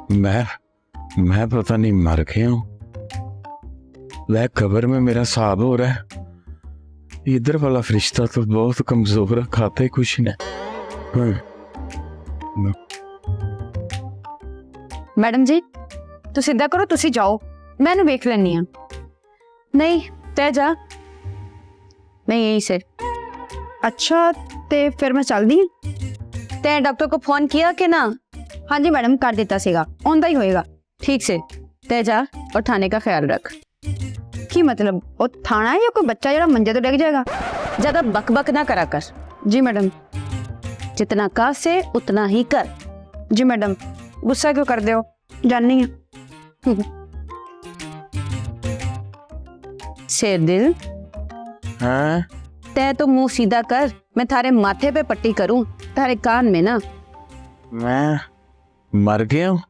मैं पता नहीं मर गया हूँ। वह कब्र में मेरा साहब हो रहा है। इधर वाला फरिश्ता तो बहुत कमजोर है, खाता ही कुछ नहीं। मैडम जी तू सीधा करो, तुसी जाओ, मैंने वेख लेनी है। नहीं तै जा, मैं यही से। अच्छा ते फिर मैं चल दी। तै डॉक्टर को फोन किया कि ना? हाँ जी मैडम कर दिता सीगा, आंदा ही होएगा। ठीक से तै जा और थाने का ख्याल रख। की मतलब वो थाना है या कोई बच्चा जरा मंजे तो डग जाएगा? ज्यादा बक बक ना करा कर। जी मैडम। जितना का से उतना ही कर। जी मैडम। गुस्सा क्यों कर दे हो, जाननी है। शेर दिल हाँ? तै तो मुंह सीधा कर, मैं थारे माथे पे पट्टी करूं, थारे कान में ना। मैं मर गया हूँ?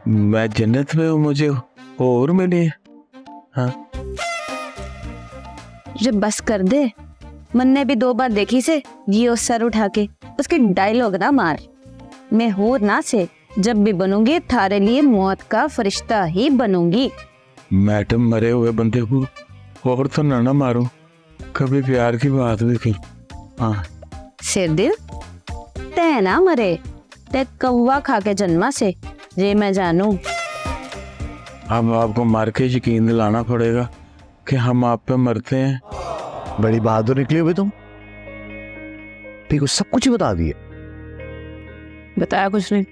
मैं जन्नत में हूँ, मुझे और मिली? हाँ? जब बस कर दे, मन ने भी 2 बार देखी से जियो सर उठा के, उसके डायलॉग ना मार। मैं होर ना से जब भी बनूंगी थारे लिए मौत का फरिश्ता ही बनूंगी। मैडम मरे हुए बंदे को और तो ना मारो, कभी प्यार की बात भी की। हाँ शेर दिल तै ना मरे, तै कौवा खा के जन्मा से, ये मैं जानू। अब आपको मार के यकीन दिलाना पड़ेगा कि हम आप पे मरते हैं। बड़ी बहादुर निकली हुई तुम, ठीक सब कुछ ही बता दिए। बताया कुछ नहीं,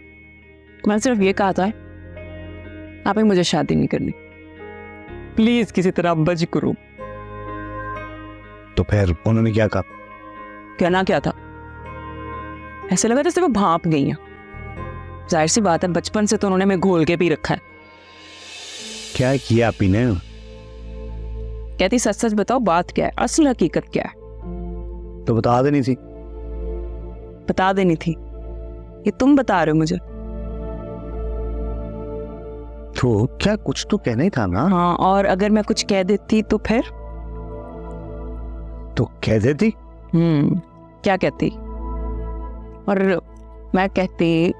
मैंने सिर्फ ये कहा था आप ही मुझे शादी नहीं करनी, प्लीज किसी तरह बच करो। तो फिर उन्होंने क्या कहा? कहना क्या था, ऐसे लगा जैसे वो भाप गई हैं। जाहिर सी बात है बचपन से तो उन्होंने मैं घोल के पी रखा है। क्या किया आपी ने? कहती सच सच बताओ बात क्या है, असल हकीकत क्या है? तो बता देनी थी। बता देनी थी, ये तुम बता रहे हो मुझे? तो क्या कुछ तो कहना ही था ना। हाँ, और अगर मैं कुछ कह देती तो फिर? तो कह देती। क्या कहती? और मैं कहती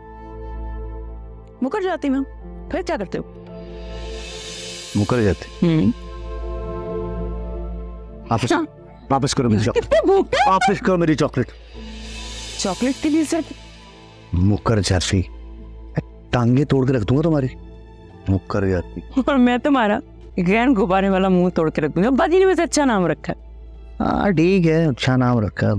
मुकर जाती मैं, फिर क्या करते हो? मुकर जाते। वापस करो मेरी चॉकलेट, वापस करो मेरी चॉकलेट। चॉकलेट के लिए सिर्फ? मुकर जाती, टांगे तोड़ के रख दूंगा तुम्हारी। मुकर जाती। और मैं तुम्हारा गैन गुब्बारे वाला मुंह तोड़ के रख दूंगा। बाजी ने वैसे अच्छा नाम रखा है। हाँ ठीक है, अच्छा नाम रखा।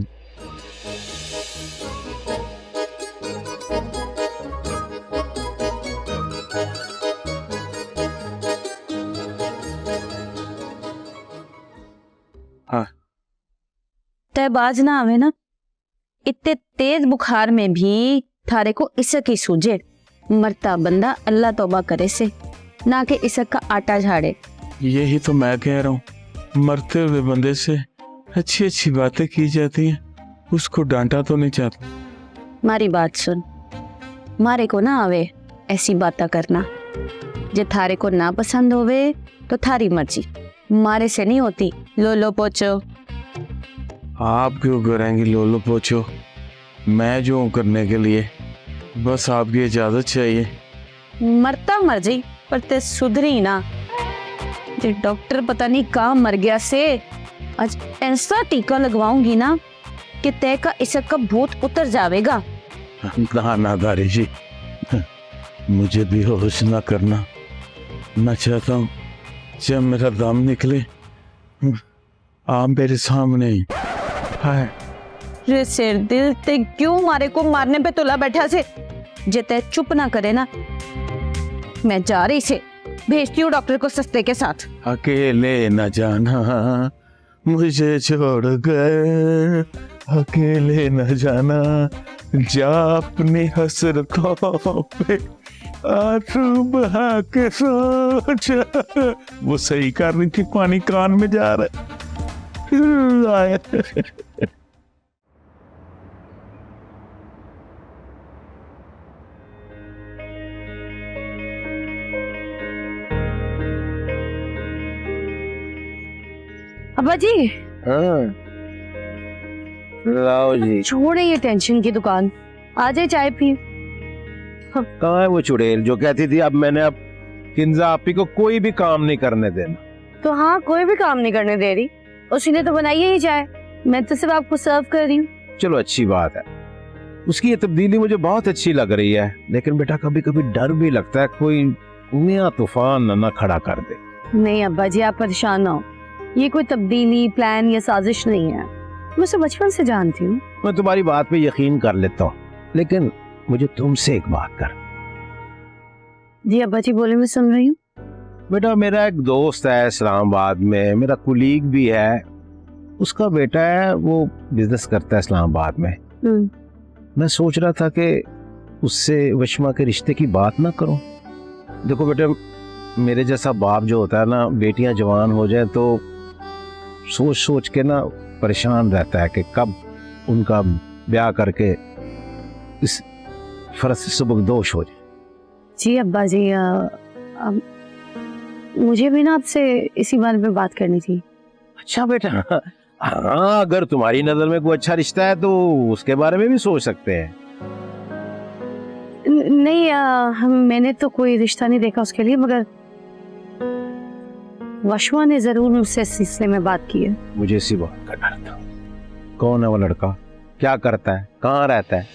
हाँ तै बाज ना आवे ना, इतने तेज बुखार में भी थारे को इसक ही सूझे। मरता बंदा अल्लाह तौबा करे से, ना कि इसक का आटा झाड़े। यही तो मैं कह रहा हूँ, मरते हुए बंदे से अच्छी अच्छी बातें की जाती हैं, उसको डांटा तो नहीं चाहता। मारी बात सुन, मारे को ना आवे ऐसी बातें करना। जे थारे को ना पसंद होवे तो थारी मर्जी, मारे से नहीं होती। लो लो पोचो। आप क्यों करेंगी लोलो पोचो? मैं जो हूँ करने के लिए, बस आपकी इजाजत चाहिए। मरता मर्जी, पर ते सुधरी ना। जे डॉक्टर पता नहीं कहाँ मर गया से, आज ऐसा टीका लगवाऊंगी ना कि तय का इसक का भूत उतर जाएगा। ना ना गारी जी, मुझे भी होश ना करना। मैं चाहता हूँ जब मेरा दम निकले आप मेरे सामने ही। हाय रे शेर दिल, ते क्यों मारे को मारने पे तुला बैठा से? जे तय चुप ना करे ना, मैं जा रही से, भेजती हूँ डॉक्टर को सस्ते के साथ। अकेले न जाना मुझे छोड़ कर, अकेले न जाना, जा अपनी हसरतों पे आंसू बहा के सो जा। वो सही कर रही थी, पानी कान में जा रहा है। अब्बा जी। हाँ लाओ जी। छोड़े ये टेंशन की दुकान, आ जाए चाय पी। कहाँ है वो चुड़ैल जो कहती थी अब मैंने अब किंजा आपी को कोई भी काम नहीं करने देना। तो हाँ, कोई भी काम नहीं करने दे रही, उसने तो बनाई ही चाय, मैं तो सिर्फ आपको सर्व कर रही हूँ। चलो अच्छी बात है, उसकी ये तब्दीली मुझे बहुत अच्छी लग रही है, लेकिन बेटा कभी कभी डर भी लगता है कोई नया तूफान न खड़ा कर दे। नहीं अब्बा जी, आप परेशान ना हो, ये कोई तब्दीली, प्लान या साजिश नहीं है, मैं उसे बचपन से जानती हूँ। मैं तुम्हारी बात पे यकीन कर लेता हूँ, लेकिन मुझे तुमसे एक बात कर। जी अब्बा जी बोले, मैं सुन रही हूँ। बेटा मेरा एक दोस्त है इस्लामाबाद में, मेरा कुलीग भी है, उसका बेटा है वो बिजनेस करता है इस्लामाबाद में। मैं सोच रहा था कि उससे वशमा के रिश्ते की बात ना करूं। देखो बेटे, मेरे जैसा बाप जो होता है ना, बेटियां जवान हो जाए तो सोच सोच के ना परेशान रहता है कि कब उनका ब्याह करके इस फर्ज से सुबकदोश हो जाए। जी अब्बा जी, मुझे भी ना आपसे इसी बारे में बात करनी थी। अच्छा बेटा, हाँ अगर तुम्हारी नजर में कोई अच्छा रिश्ता है तो उसके बारे में भी सोच सकते हैं। नहीं, मैंने तो कोई रिश्ता नहीं देखा उसके लिए, मगर वशमा ने जरूर मुझसे इस सिलसिले में बात की है। मुझे इसी बात का डर था। कौन है वो लड़का, क्या करता है, कहाँ रहता है?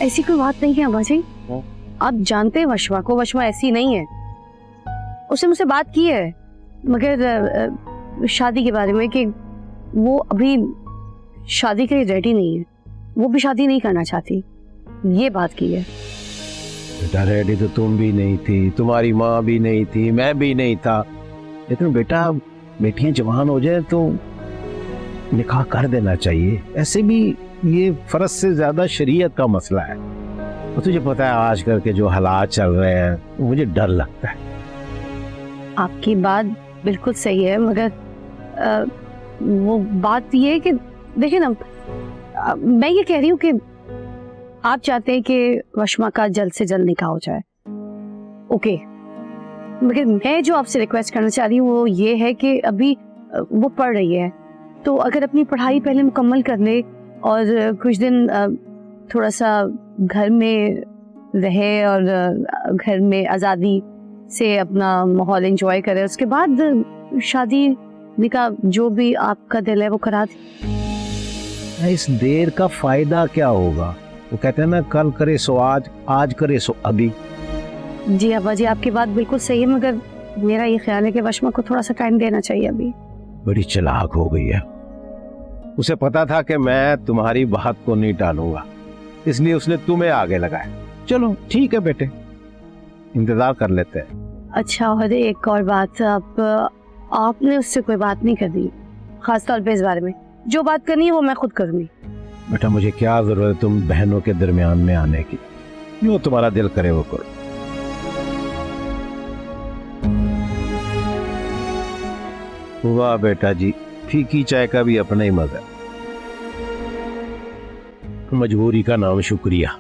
ऐसी कोई बात नहीं है अब्बा जी, आप जानते हैं वशमा को, वशमा ऐसी नहीं है। उसने मुझसे बात की है, मगर शादी के बारे में, कि वो अभी शादी के लिए रेडी नहीं है, वो भी शादी नहीं करना चाहती, ये बात की है। बेटा रेडी तो तुम भी नहीं थी, तुम्हारी माँ भी नहीं थी, मैं भी नहीं था, लेकिन बेटा बेटियां जवान हो जाए तो निकाह कर देना चाहिए। ऐसे भी ये फर्ज से ज्यादा शरीयत का मसला है। और तुझे पता है आजकल के जो हालात चल रहे हैं, मुझे डर लगता है। आपकी बात बिल्कुल सही है, मगर वो बात ये है कि देखिए ना, मैं ये कह रही हूँ कि आप चाहते हैं कि वशमा का जल्द से जल्द निकाह हो जाए, ओके, मगर मैं जो आपसे रिक्वेस्ट करना चाह रही हूँ वो ये है कि अभी वो पढ़ रही है, तो अगर अपनी पढ़ाई पहले मुकम्मल कर ले और कुछ दिन थोड़ा सा घर में रहे और घर में आज़ादी से अपना माहौल एंजॉय करे, उसके बाद शादी निकाह जो भी आपका दिल है वो करा दे। इस देर का फायदा क्या होगा? वो कहते हैं ना, कल करे सो आज, आज करे सो अभी। जी अब्बा जी, आपकी बात बिल्कुल सही है, मगर मेरा ये ख्याल है कि वशमा को थोड़ा सा टाइम देना चाहिए अभी। बड़ी चालाक हो गई है, उसे पता था कि मैं तुम्हारी बात को नहीं टालूंगा, इसलिए उसने तुम्हें आगे लगाया। चलो ठीक है बेटे, इंतजार कर लेते हैं। अच्छा, और एक और बात, आपने उससे कोई बात नहीं करनी, खास तौर पे इस बारे में। जो बात करनी है वो मैं खुद करूंगी। बेटा मुझे क्या जरूरत है तुम बहनों के दरमियान में आने की, जो तुम्हारा दिल करे वो करो। वाह बेटा जी, फीकी चाय का भी अपना ही मजा। मजबूरी का नाम शुक्रिया।